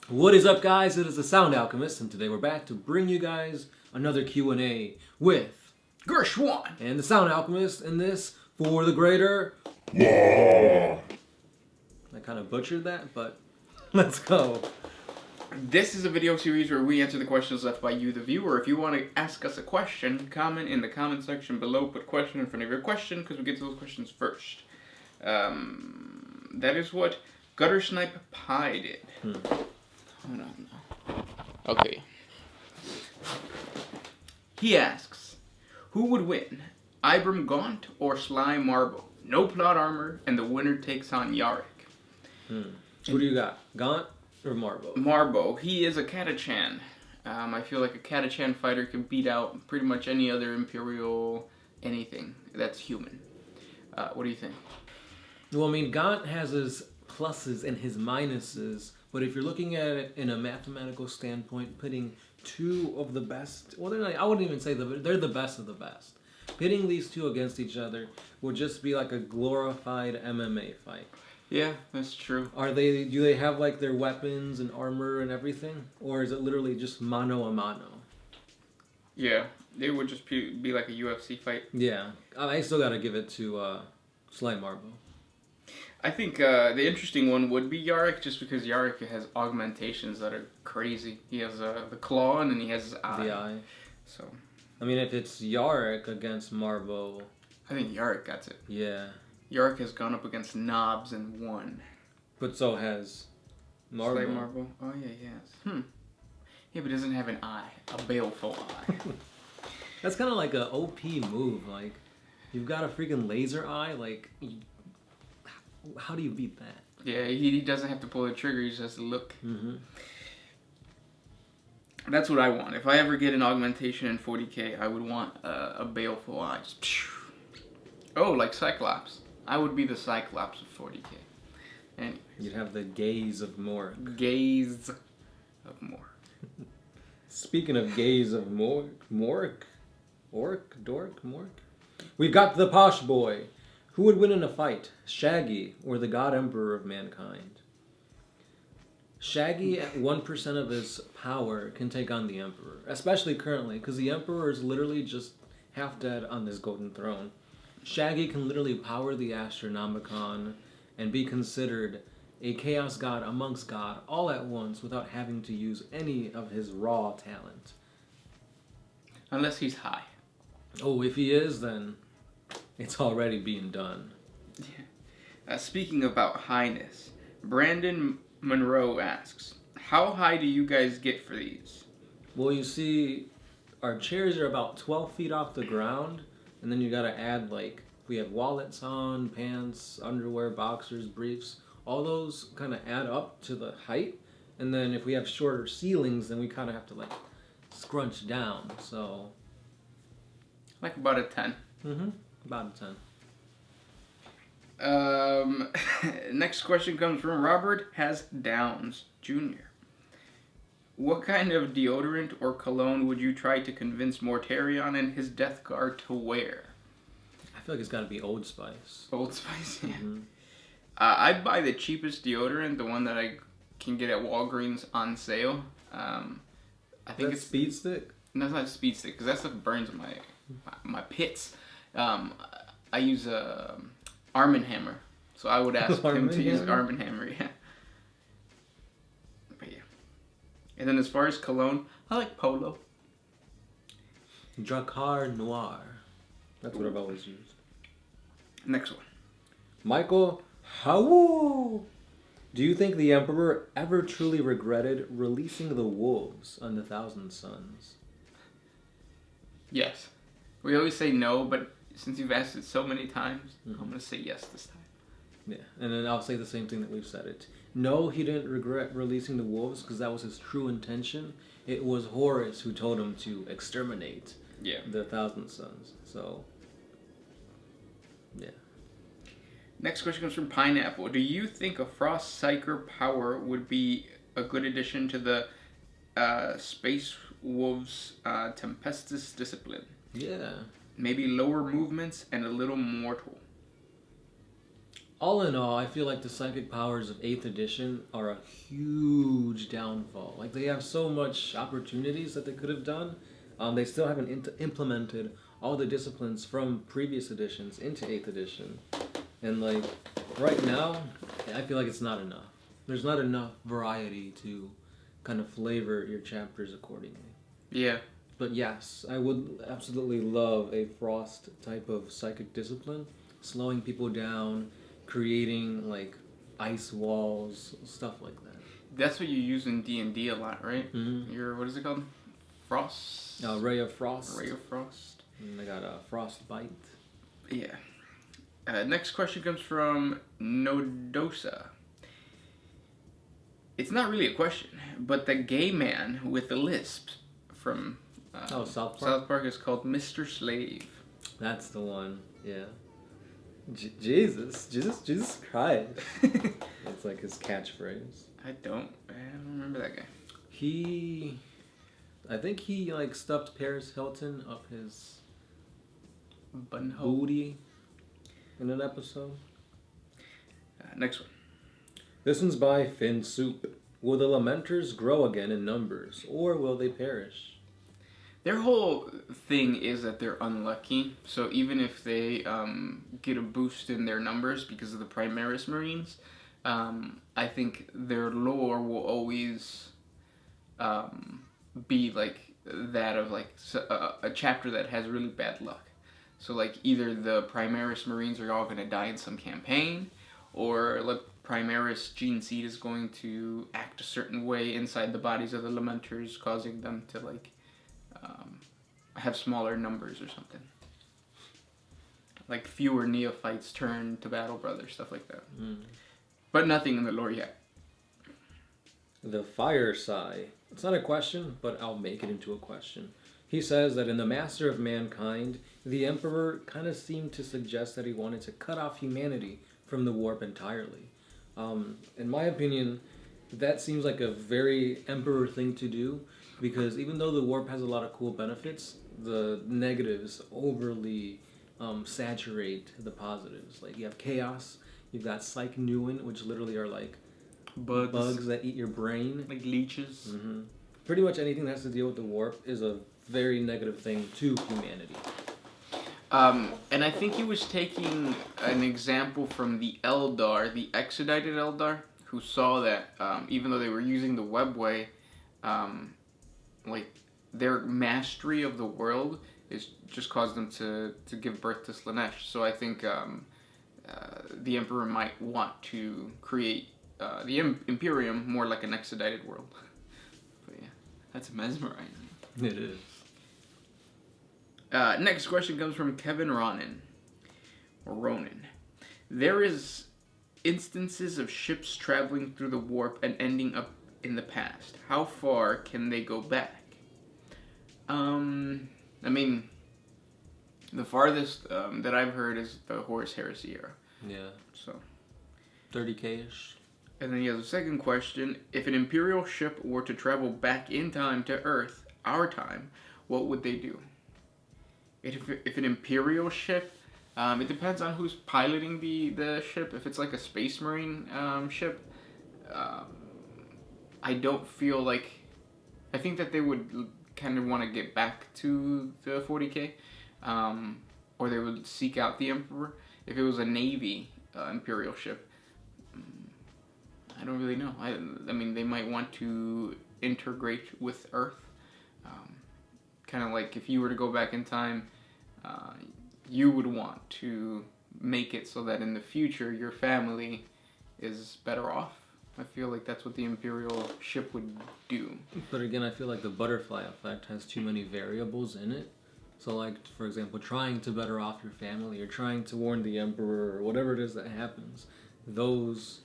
What is up, guys? It is the Sound Alchemist, and today we're back to bring you guys another Q&A with Gershwan and the Sound Alchemist, and this for the greater... WAAAGH! I kind of butchered that, but let's go. This is a video series where we answer the questions left by you, the viewer. If you want to ask us a question, comment in the comment section below. Put question in front of your question, because we get to those questions first. That is what Gutter Snipe Pie did. Hold on. Okay. He asks, who would win, Ibram Gaunt or Sly Marbo? No plot armor, and the winner takes on Yarrick. Who do you got? Gaunt or Marbo? Marbo. He is a Catachan. I feel like a Catachan fighter can beat out pretty much any other Imperial anything that's human. What do you think? Well, I mean, Gaunt has his pluses and his minuses, but if you're looking at it in a mathematical standpoint, pitting two of the best, well, they're not, I wouldn't even say they're the best of the best. Pitting these two against each other would just be like a glorified MMA fight. Yeah, that's true. Do they have like their weapons and armor and everything? Or is it literally just mano a mano? Yeah, it would just be like a UFC fight. Yeah, I still gotta give it to Sly Marbo. I think the interesting one would be Yarrick, just because Yarrick has augmentations that are crazy. He has the claw and then he has his eye. The eye. So, I mean, if it's Yarrick against Marbo... I think Yarrick gets it. Yeah. Yarrick has gone up against Knobs and won. But so has Marbo. Sly Marbo? Oh, yeah, he has. Yeah, but he doesn't have an eye. A baleful eye. That's kind of like a OP move. Like, you've got a freaking laser eye. Like, how do you beat that? Yeah, he doesn't have to pull the trigger. He just has to look. Mm-hmm. That's what I want. If I ever get an augmentation in 40K, I would want a baleful eye. Just, oh, like Cyclops. I would be the Cyclops of 40K. Anyways. You'd have the gaze of Mork. Gaze of Mork. Speaking of gaze of Mork? We've got the Posh Boy. Who would win in a fight, Shaggy or the God Emperor of Mankind? Shaggy, at 1% of his power, can take on the Emperor. Especially currently, because the Emperor is literally just half dead on this golden throne. Shaggy can literally power the Astronomicon and be considered a chaos god amongst god all at once without having to use any of his raw talent. Unless he's high. Oh, if he is, then it's already being done. Yeah. Speaking about Highness, Brandon Monroe asks, how high do you guys get for these? Well, you see, our chairs are about 12 feet off the ground, and then you gotta add, like, we have wallets on, pants, underwear, boxers, briefs. All those kind of add up to the height, and then if we have shorter ceilings, then we kind of have to, like, scrunch down, so... Like about a 10. Mm-hmm. About a 10. Next question comes from Robert Has Downs Jr. What kind of deodorant or cologne would you try to convince Mortarion and his Death Guard to wear? I feel like it's got to be Old Spice. Old Spice, yeah. Mm-hmm. I'd buy the cheapest deodorant, the one that I can get at Walgreens on sale. I think it's Speed Stick? No, it's not Speed Stick, because that stuff burns my pits. I use Arm & Hammer, so I would ask him to use Arm & Hammer, yeah. But yeah. And then as far as cologne, I like Polo. Drakkar Noir. That's what I've always used. Next one. Michael, how do you think the Emperor ever truly regretted releasing the wolves on the Thousand Sons? Yes. We always say no, but since you've asked it so many times, I'm going to say yes this time. Yeah, and then I'll say the same thing that we've said it. No, he didn't regret releasing the wolves because that was his true intention. It was Horus who told him to exterminate the Thousand Sons. So, yeah. Next question comes from Pineapple. Do you think a Frost Psyker power would be a good addition to the Space Wolves Tempestus discipline? Yeah. Maybe lower movements and a little mortal. all in all, I feel like the psychic powers of 8th edition are a huge downfall. Like, they have so much opportunities that they could have done. They still haven't implemented all the disciplines from previous editions into 8th edition. And, like, right now, I feel like it's not enough. There's not enough variety to kind of flavor your chapters accordingly. Yeah. But yes, I would absolutely love a Frost type of psychic discipline. Slowing people down, creating, like, ice walls, stuff like that. That's what you use in D&D a lot, right? Mm-hmm. What is it called? Frost? Ray of Frost. Ray of Frost. And I got a Frostbite. Yeah. Next question comes from Nodosa. It's not really a question, but the gay man with the lisp from South Park? South Park is called Mr. Slave. That's the one, yeah. Jesus Christ. That's like his catchphrase. I don't remember that guy. I think he like stuffed Paris Hilton up his Buttonhole. booty in an episode. Next one. This one's by Finn Soup. Will the Lamenters grow again in numbers, or will they perish? Their whole thing is that they're unlucky. So even if they get a boost in their numbers because of the Primaris Marines, I think their lore will always be like that of like a chapter that has really bad luck. So like either the Primaris Marines are all going to die in some campaign, or like Primaris gene seed is going to act a certain way inside the bodies of the Lamenters, causing them to like have smaller numbers or something. Like fewer neophytes turn to battle brothers, stuff like that. But nothing in the lore yet. The Fire Sigh. It's not a question, but I'll make it into a question. He says that in The Master of Mankind, the Emperor kind of seemed to suggest that he wanted to cut off humanity from the warp entirely. In my opinion, that seems like a very Emperor thing to do, because even though the warp has a lot of cool benefits, the negatives overly saturate the positives. Like, you have chaos, you've got Psych Nuin, which literally are like bugs that eat your brain. Like leeches. Mm-hmm. Pretty much anything that has to deal with the warp is a very negative thing to humanity. And I think he was taking an example from the Eldar, the Extradited Eldar, who saw that even though they were using the webway, like their mastery of the world is just caused them to give birth to Slanesh. So I think the Emperor might want to create the Imperium more like an Extradited world. But yeah, that's mesmerizing. It is. Next question comes from Kevin Ronan. Or Ronan. There is instances of ships traveling through the warp and ending up in the past. How far can they go back? I mean, the farthest that I've heard is the Horus Heresy era. Yeah. So 30K-ish. And then he has a second question. If an Imperial ship were to travel back in time to Earth, our time, what would they do? If an Imperial ship, it depends on who's piloting the ship. If it's like a Space Marine ship, I don't feel like... I think that they would kind of want to get back to the 40K, or they would seek out the Emperor. If it was a Navy Imperial ship, I don't really know. I mean, they might want to integrate with Earth. Kind of like if you were to go back in time, you would want to make it so that in the future your family is better off. I feel like that's what the Imperial ship would do. But again, I feel like the butterfly effect has too many variables in it. So like, for example, trying to better off your family or trying to warn the Emperor or whatever it is that happens, those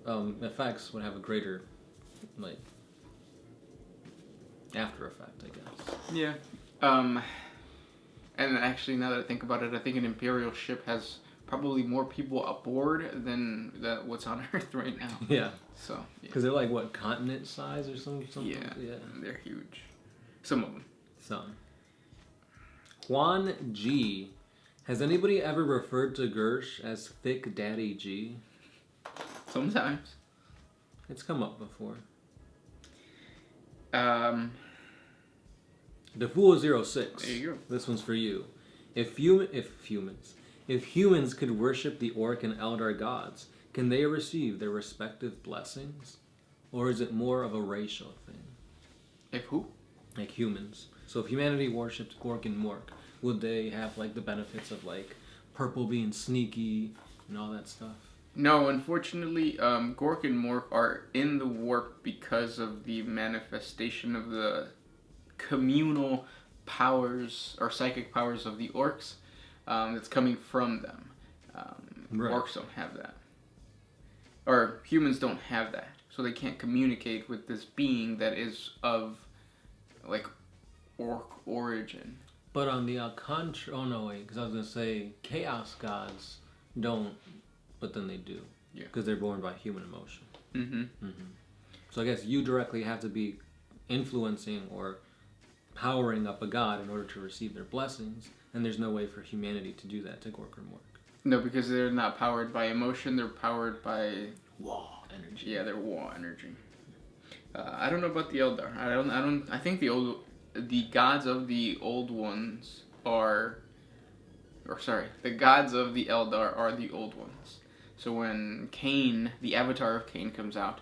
effects would have a greater, like, after effect, I guess. Yeah. And actually, now that I think about it, I think an Imperial ship has probably more people aboard than what's on Earth right now. Yeah. So. Because they're like, what, continent size or something? Yeah. They're huge. Some of them. Some. Juan G Has anybody ever referred to Gersh as Thick Daddy G? Sometimes. It's come up before. The Fool 06. There you go. This one's for you. If humans could worship the Orc and Eldar gods, can they receive their respective blessings? Or is it more of a racial thing? If who? Like humans. So if humanity worshipped Gork and Mork, would they have like the benefits of like purple being sneaky and all that stuff? No, unfortunately, Gork and Mork are in the warp because of the manifestation of the communal powers or psychic powers of the orcs that's coming from them. Right. Orcs don't have that. Or humans don't have that. So they can't communicate with this being that is of, like, orc origin. But on the oh no, wait, because I was going to say chaos gods don't, but then they do. Yeah. Because they're born by human emotion. Mm-hmm. Mm-hmm. So I guess you directly have to be influencing or powering up a god in order to receive their blessings, and there's no way for humanity to do that to Gork or Mork. No, because they're not powered by emotion, they're powered by... Wah energy. Yeah, they're war energy. I don't know about the Eldar. I think the gods of the old ones are... the gods of the Eldar are the old ones. So when Cain, the avatar of Cain comes out,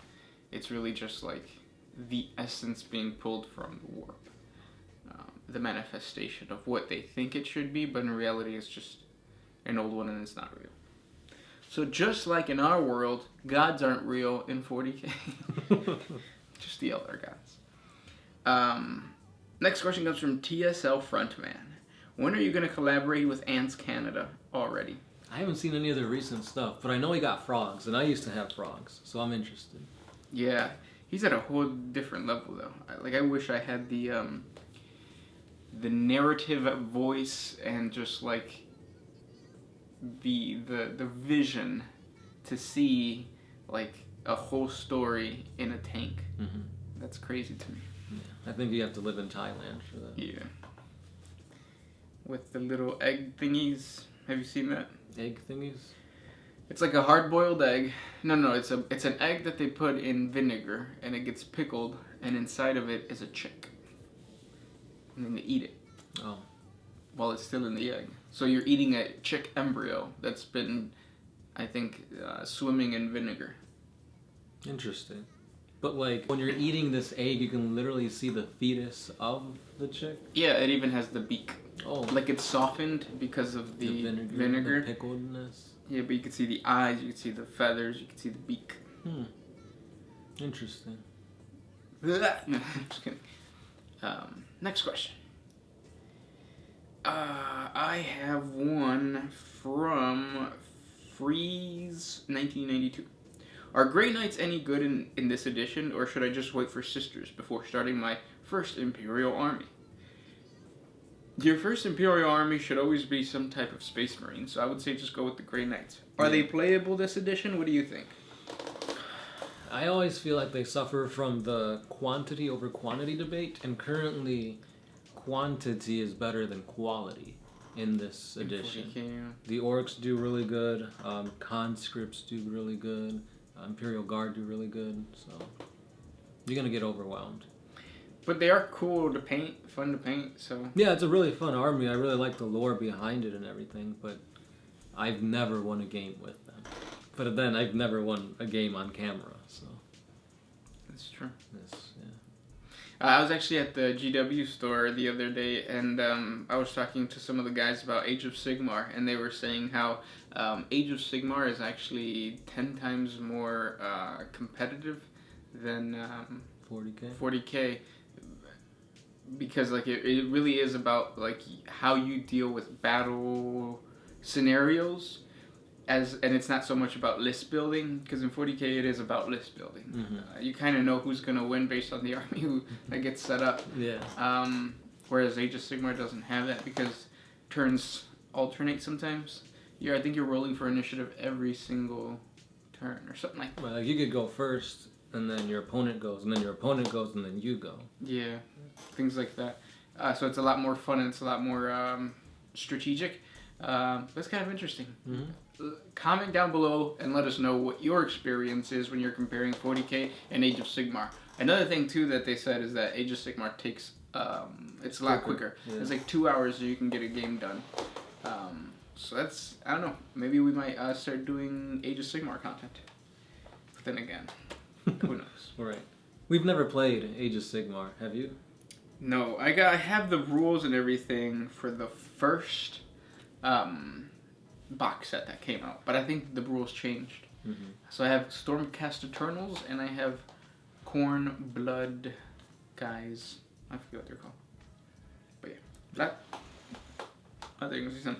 it's really just like the essence being pulled from the warp. The manifestation of what they think it should be, but in reality it's just an old one and it's not real. So just like in our world, gods aren't real in 40K. Just the Eldar gods. Next question comes from TSL Frontman. When are you going to collaborate with Ants Canada already? I haven't seen any of the recent stuff, but I know he got frogs, and I used to have frogs, so I'm interested. Yeah, he's at a whole different level though. I wish I had the narrative voice and just like the vision to see like a whole story in a tank. Mm-hmm. That's crazy to me. Yeah, I think you have to live in Thailand for that. Yeah. With the little egg thingies. Have you seen that? Egg thingies? It's like a hard-boiled egg. No, it's an egg that they put in vinegar and it gets pickled, and inside of it is a chick. And then they eat it. Oh. While it's still in the egg. So you're eating a chick embryo that's been, I think, swimming in vinegar. Interesting. But like, when you're eating this egg, you can literally see the fetus of the chick? Yeah, it even has the beak. Oh. Like it's softened because of the vinegar. The pickledness? Yeah, but you can see the eyes, you can see the feathers, you can see the beak. Interesting. Just kidding. Next question. I have one from Freeze 1992. Are Grey Knights any good in this edition, or should I just wait for Sisters before starting my first Imperial Army? Your first Imperial Army should always be some type of Space Marine, so I would say just go with the Grey Knights. Are they playable this edition? What do you think? I always feel like they suffer from the quantity over quantity debate, and currently quantity is better than quality in this edition. 40K, yeah. The Orcs do really good, Conscripts do really good, Imperial Guard do really good, so you're going to get overwhelmed. But they are cool to paint, fun to paint, so... Yeah, it's a really fun army. I really like the lore behind it and everything, but I've never won a game with them. But then I've never won a game on camera, so... That's true. Yes, yeah. I was actually at the GW store the other day, and I was talking to some of the guys about Age of Sigmar, and they were saying how Age of Sigmar is actually 10 times more competitive than 40K. Because like it really is about like how you deal with battle scenarios, and it's not so much about list building, because in 40K it is about list building. Mm-hmm. You kind of know who's gonna win based on the army that gets set up. Yeah. Whereas Age of Sigmar doesn't have that because turns alternate sometimes. I think you're rolling for initiative every single turn or something like that. Well, like you could go first, and then your opponent goes, and then your opponent goes, and then you go. Yeah, things like that. So it's a lot more fun and it's a lot more strategic. That's kind of interesting. Mm-hmm. Comment down below and let us know what your experience is when you're comparing 40K and Age of Sigmar. Another thing too that they said is that Age of Sigmar takes it's a lot quicker. Yeah. It's like 2 hours so you can get a game done. So that's, I don't know, maybe we might start doing Age of Sigmar content. But then again, who knows? Right. We've never played Age of Sigmar, have you? No, I have the rules and everything for the first box set that came out, but I think the rules changed. Mm-hmm. So I have Stormcast Eternals and I have Corn Blood guys. I forget what they're called. But yeah, that. I think it was some.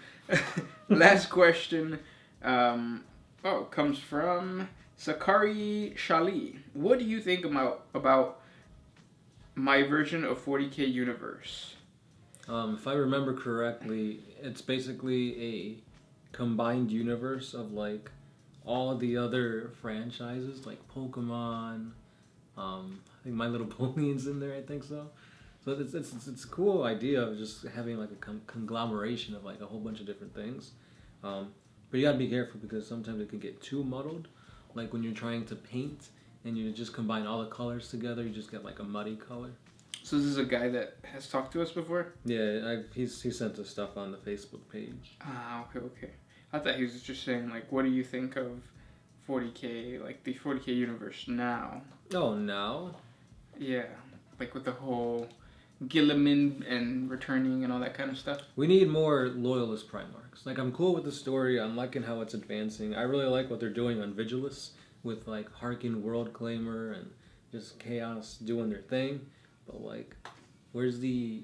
Last question. Comes from Sakari Shali. What do you think about my version of 40K universe? If I remember correctly, it's basically a combined universe of like all the other franchises, like Pokemon. I think My Little Pony's in there. I think so. So it's a cool idea of just having like a conglomeration of like a whole bunch of different things. But you gotta be careful because sometimes it can get too muddled. Like when you're trying to paint and you just combine all the colors together, you just get like a muddy color. So this is a guy that has talked to us before? Yeah, he sent us stuff on the Facebook page. Ah, okay. I thought he was just saying, like, what do you think of 40K, like the 40K universe now? Oh, now? Yeah, like with the whole Gilliman and returning and all that kind of stuff. We need more loyalist Primarchs. Like, I'm cool with the story. I'm liking how it's advancing. I really like what they're doing on Vigilus with, like, Harkin World Claimer and just Chaos doing their thing. But, like, where's the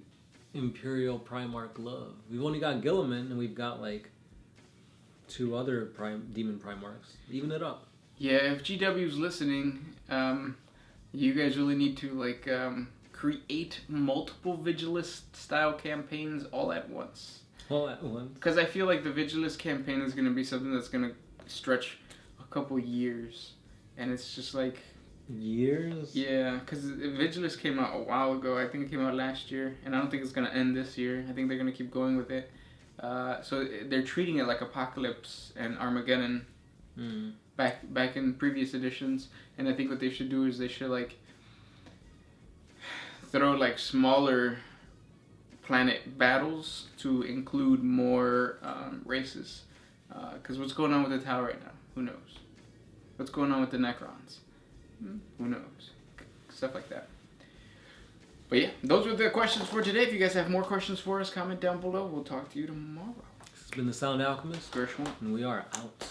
Imperial Primarch love? We've only got Gilliman, and we've got, like, 2 other Demon Primarchs. Even it up. Yeah, if GW's listening, you guys really need to, like, create multiple Vigilist-style campaigns all at once. All at once? Because I feel like the Vigilist campaign is going to be something that's going to stretch a couple years. And it's just, like... Years? Yeah, because Vigilus came out a while ago. I think it came out last year, and I don't think it's going to end this year. I think they're going to keep going with it. So they're treating it like Apocalypse and Armageddon back in previous editions. And I think what they should do is they should, like, throw, like, smaller planet battles to include more races. Because what's going on with the Tau right now? Who knows? What's going on with the Necrons? Who knows? Stuff like that. But yeah, those were the questions for today. If you guys have more questions for us, comment down below. We'll talk to you tomorrow. This has been the Sound Alchemist. Gershwin. And we are out.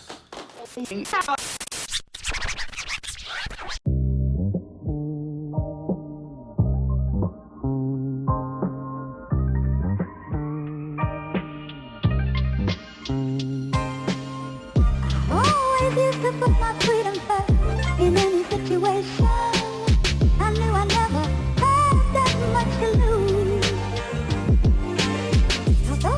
Oh, if you could put my freedom back in